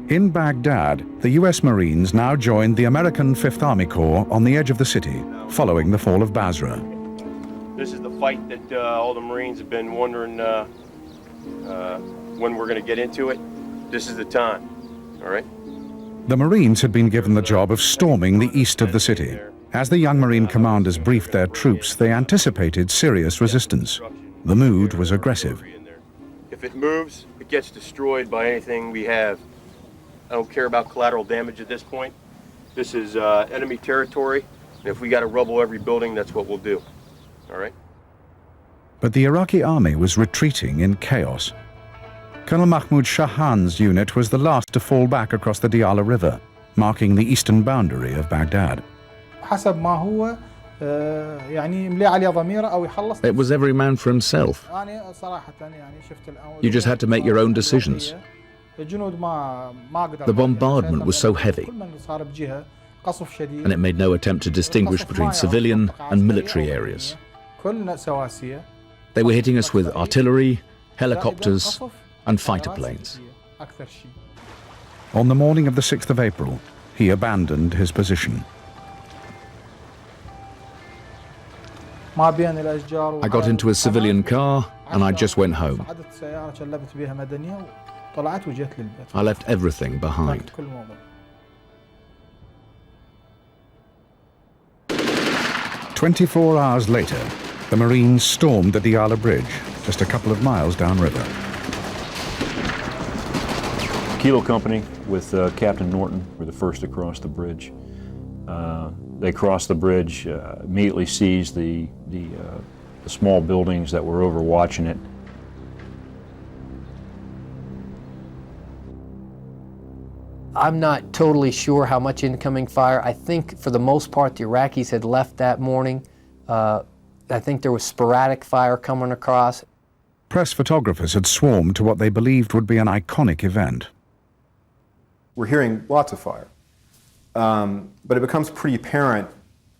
In Baghdad, the US Marines now joined the American 5th Army Corps on the edge of the city, following the fall of Basra. This is the fight that all the Marines have been wondering when we're going to get into it. This is the time, all right? The Marines had been given the job of storming the east of the city. As the young Marine commanders briefed their troops, they anticipated serious resistance. The mood was aggressive. If it moves, it gets destroyed by anything we have. I don't care about collateral damage at this point. This is enemy territory, and if we got to rubble every building, that's what we'll do, all right? But the Iraqi army was retreating in chaos. Colonel Mahmoud Shahan's unit was the last to fall back across the Diyala River, marking the eastern boundary of Baghdad. It was every man for himself. You just had to make your own decisions. The bombardment was so heavy, and it made no attempt to distinguish between civilian and military areas. They were hitting us with artillery, helicopters, and fighter planes. On the morning of the 6th of April, he abandoned his position. I got into a civilian car and I just went home. I left everything behind. 24 hours later, the Marines stormed the Diyala Bridge, just a couple of miles downriver. Kilo Company with Captain Norton were the first to cross the bridge. They crossed the bridge, immediately seized the small buildings that were overwatching it. I'm not totally sure how much incoming fire. I think for the most part the Iraqis had left that morning. I think there was sporadic fire coming across. Press photographers had swarmed to what they believed would be an iconic event. We're hearing lots of fire, but it becomes pretty apparent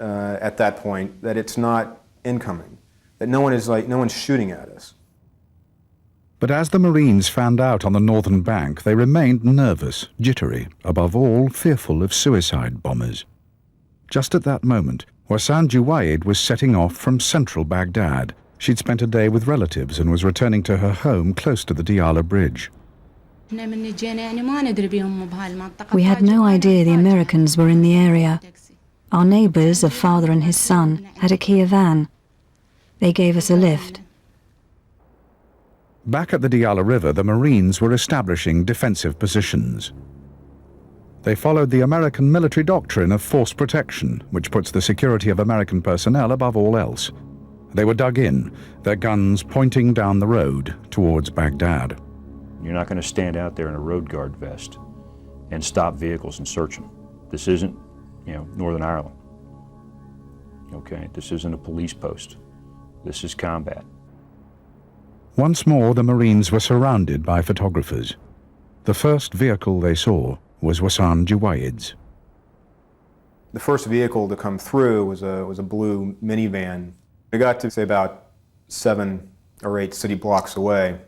at that point that it's not incoming, that no one's shooting at us. But as the Marines fanned out on the northern bank, they remained nervous, jittery, above all fearful of suicide bombers. Just at that moment, Wassan Juwaid was setting off from central Baghdad. She'd spent a day with relatives and was returning to her home close to the Diyala Bridge. We had no idea the Americans were in the area. Our neighbours, a father and his son, had a Kia van. They gave us a lift. Back at the Diyala River, the Marines were establishing defensive positions. They followed the American military doctrine of force protection, which puts the security of American personnel above all else. They were dug in, their guns pointing down the road towards Baghdad. You're not going to stand out there in a road guard vest and stop vehicles and search them. This isn't, Northern Ireland. Okay, this isn't a police post. This is combat. Once more, the Marines were surrounded by photographers. The first vehicle they saw was Wassan Juwaid's. The first vehicle to come through was a blue minivan. We got to, say, about 7 or 8 city blocks away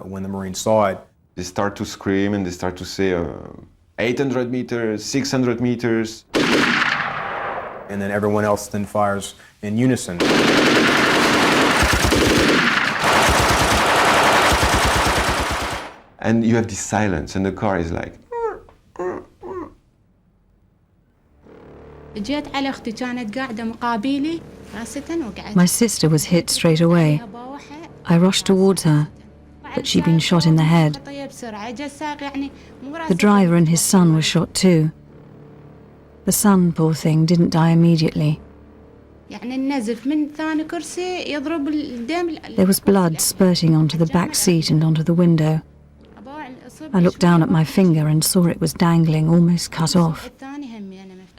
when the Marines saw it. They start to scream and they start to say 800 meters, 600 meters. And then everyone else then fires in unison. And you have this silence, and the car is like. My sister was hit straight away. I rushed towards her, but she'd been shot in the head. The driver and his son were shot too. The son, poor thing, didn't die immediately. There was blood spurting onto the back seat and onto the window. I looked down at my finger and saw it was dangling, almost cut off.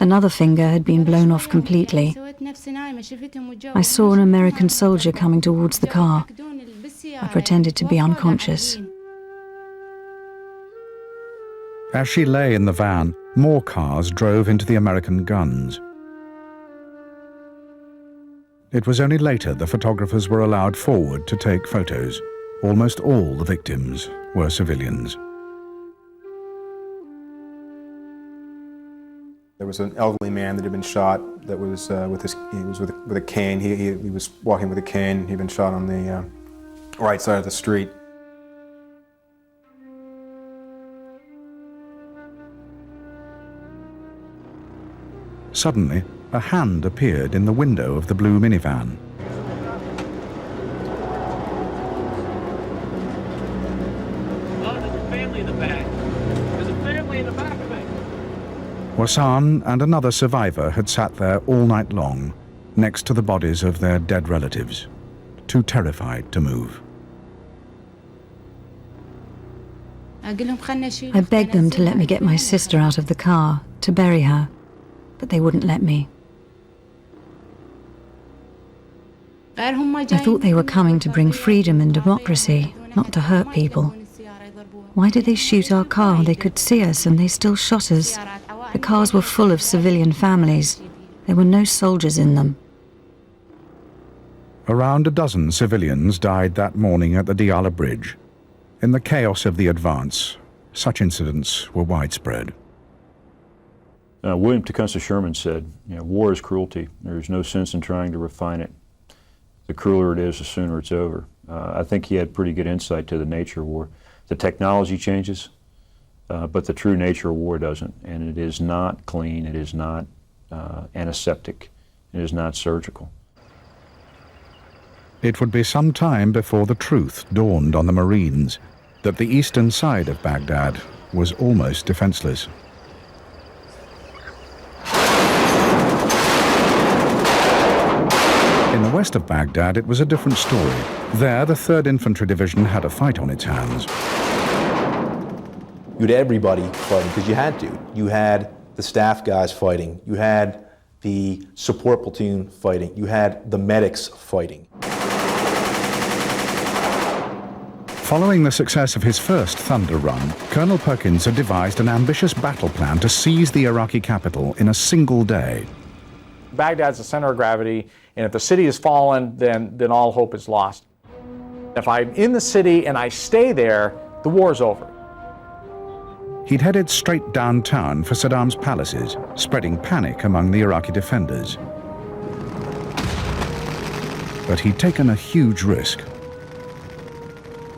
Another finger had been blown off completely. I saw an American soldier coming towards the car. I pretended to be unconscious. As she lay in the van, more cars drove into the American guns. It was only later the photographers were allowed forward to take photos. Almost all the victims were civilians. There was an elderly man that had been shot that was with a cane. He was walking with a cane. He'd been shot on the right side of the street. Suddenly, a hand appeared in the window of the blue minivan. Wassan and another survivor had sat there all night long, next to the bodies of their dead relatives, too terrified to move. I begged them to let me get my sister out of the car, to bury her, but they wouldn't let me. I thought they were coming to bring freedom and democracy, not to hurt people. Why did they shoot our car? They could see us and they still shot us. The cars were full of civilian families. There were no soldiers in them. Around a dozen civilians died that morning at the Diyala Bridge. In the chaos of the advance, such incidents were widespread. William Tecumseh Sherman said, war is cruelty. There's no sense in trying to refine it. The crueler it is, the sooner it's over. I think he had pretty good insight to the nature of war. The technology changes, but the true nature of war doesn't. And it is not clean, it is not antiseptic, it is not surgical. It would be some time before the truth dawned on the Marines that the eastern side of Baghdad was almost defenseless. In the west of Baghdad, it was a different story. There, the 3rd Infantry Division had a fight on its hands. You had everybody fighting, because you had to. You had the staff guys fighting. You had the support platoon fighting. You had the medics fighting. Following the success of his first Thunder Run, Colonel Perkins had devised an ambitious battle plan to seize the Iraqi capital in a single day. Baghdad's the center of gravity, and if the city has fallen, then all hope is lost. If I'm in the city and I stay there, the war's over. He'd headed straight downtown for Saddam's palaces, spreading panic among the Iraqi defenders. But he'd taken a huge risk.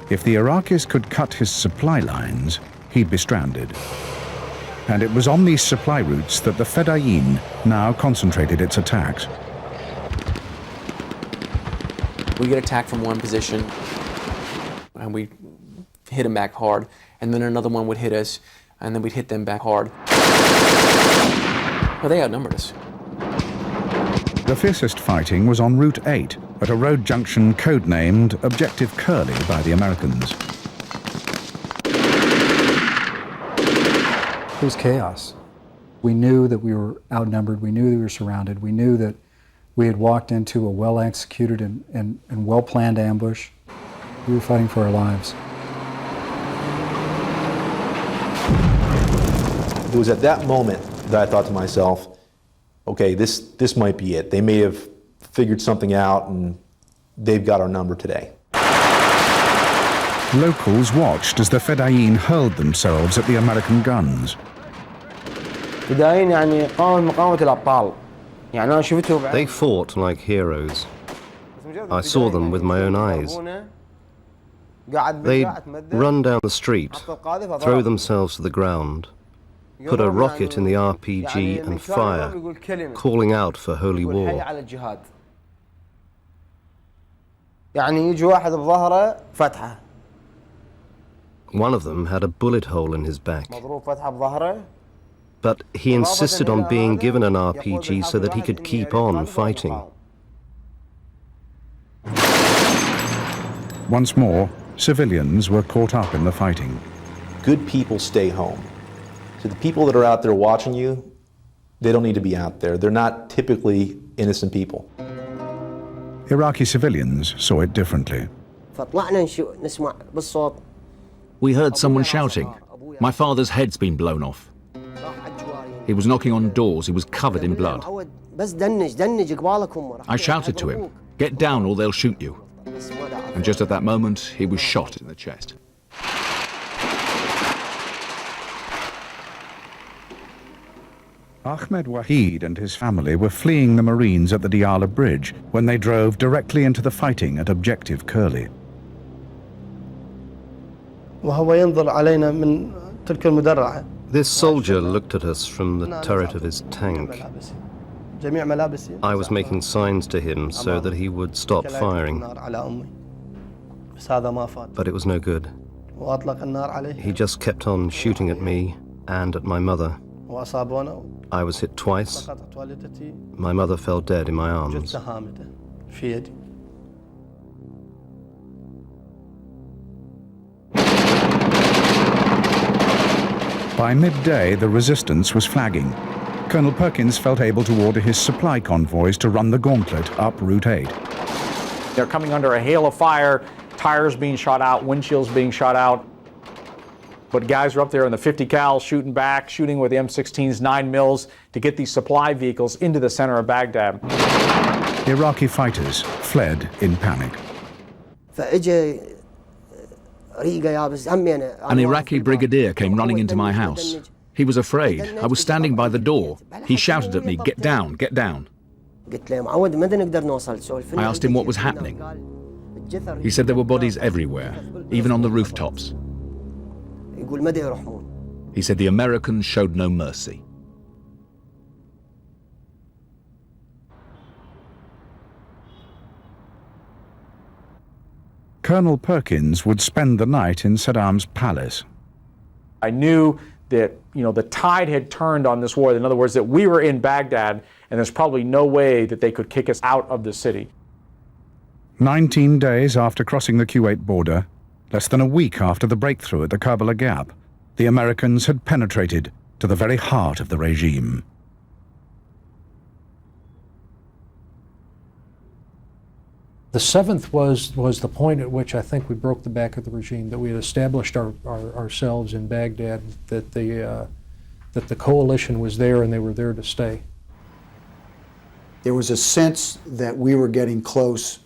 If the Iraqis could cut his supply lines, he'd be stranded. And it was on these supply routes that the Fedayeen now concentrated its attacks. We get attacked from one position, and we hit them back hard, and then another one would hit us, and then we'd hit them back hard. Well, they outnumbered us. The fiercest fighting was on Route 8, at a road junction codenamed Objective Curly by the Americans. It was chaos. We knew that we were outnumbered, we knew we were surrounded, we knew that we had walked into a well-executed and well-planned ambush. We were fighting for our lives. It was at that moment that I thought to myself, okay, this might be it. They may have figured something out and they've got our number today. Locals watched as the Fedayeen hurled themselves at the American guns. They fought like heroes. I saw them with my own eyes. They'd run down the street, throw themselves to the ground, put a rocket in the RPG and fire, calling out for holy war. One of them had a bullet hole in his back, but he insisted on being given an RPG so that he could keep on fighting. Once more, civilians were caught up in the fighting. Good people stay home. So the people that are out there watching you, they don't need to be out there. They're not typically innocent people. Iraqi civilians saw it differently. We heard someone shouting, "My father's head's been blown off." He was knocking on doors, he was covered in blood. I shouted to him, "Get down or they'll shoot you." And just at that moment, he was shot in the chest. Ahmed Wahid and his family were fleeing the Marines at the Diyala Bridge when they drove directly into the fighting at Objective Curly. This soldier looked at us from the turret of his tank. I was making signs to him so that he would stop firing. But it was no good. He just kept on shooting at me and at my mother. I was hit twice. My mother fell dead in my arms. By midday, the resistance was flagging. Colonel Perkins felt able to order his supply convoys to run the gauntlet up Route 8. They're coming under a hail of fire, tires being shot out, windshields being shot out. But guys are up there in the 50 cal shooting back, shooting with the M16s, 9 mils to get these supply vehicles into the center of Baghdad. Iraqi fighters fled in panic. An Iraqi brigadier came running into my house. He was afraid. I was standing by the door. He shouted at me, "Get down, get down." I asked him what was happening. He said there were bodies everywhere, even on the rooftops. He said the Americans showed no mercy. Colonel Perkins would spend the night in Saddam's palace. I knew that, the tide had turned on this war. In other words, that we were in Baghdad, and there's probably no way that they could kick us out of the city. 19 days after crossing the Kuwait border, less than a week after the breakthrough at the Karbala Gap, the Americans had penetrated to the very heart of the regime. The 7th was the point at which I think we broke the back of the regime, that we had established ourselves in Baghdad, that the coalition was there and they were there to stay. There was a sense that we were getting close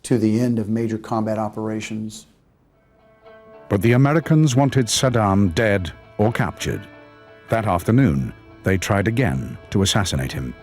to the end of major combat operations. But the Americans wanted Saddam dead or captured. That afternoon, they tried again to assassinate him.